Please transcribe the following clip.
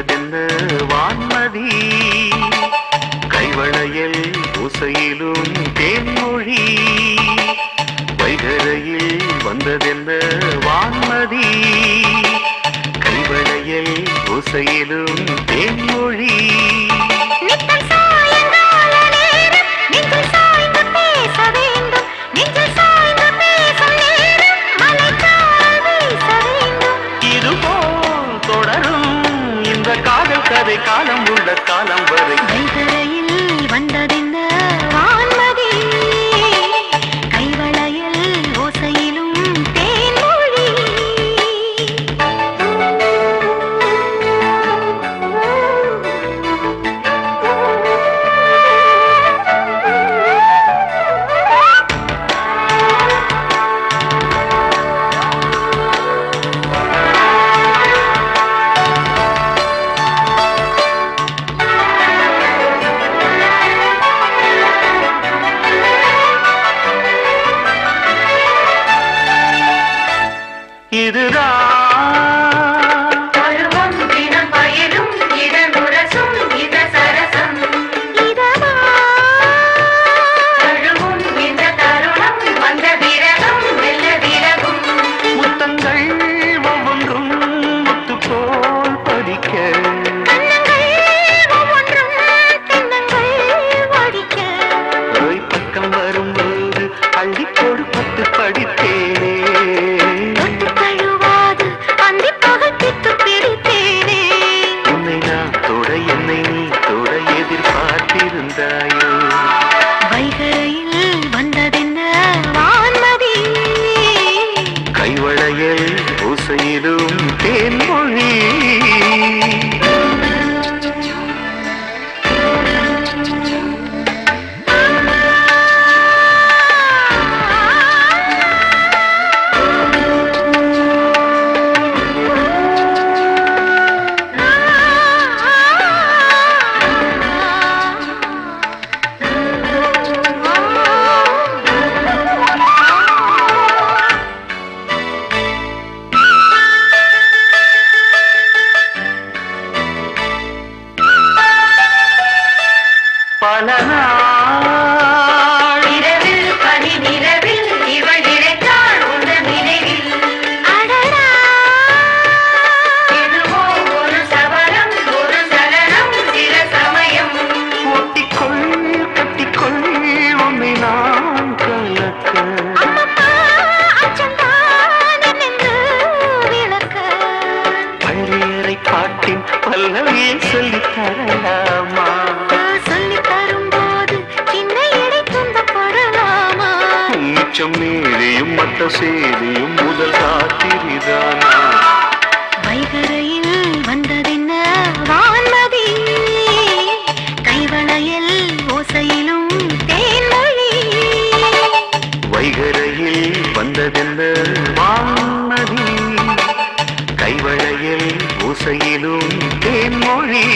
வந்ததென்ன வான்மதி கைவளையல் ஓசையிலும் தேன்மொழி வைகரையில் வந்ததென்ன வான்மதி கைவளையல் ஓசையிலும் தேன்மொழி கதை காலம் உள்ள காலம் வரை வைகரையில் வந்ததென்ன வான்மதி கைவளையல் ஓசையிலும் தேன்மொழி வைகரையில் வந்ததென்ன வான்மதி கைவளையல் ஓசையிலும் தேன்மொழி பல நாள் இரவில் பனி நிலவில் இவள் இழைத்தாள் உள்ள நினைவில் அடடா எதுவோ ஒரு சபலம் ஒரு சலனம் சில சமயம் ஒட்டிக்கொள் கட்டிக்கொள் உன்னை நான் கலக்க அம்மம்மா அச்சந்தான் என்று விளக்க பள்ளியறை பாட்டின் பல்லவியை சொல்லித் தரலாமா மீறியும் மற்ற சேதியும் முதல் காத்திரிதானா வைகரையில் வந்ததென்ன வான்மதி கைவளையல் ஓசையிலும் தேன்மொழி வைகரையில் வந்ததென்ன வான்மதி கைவளையல் ஓசையிலும் தேன்மொழி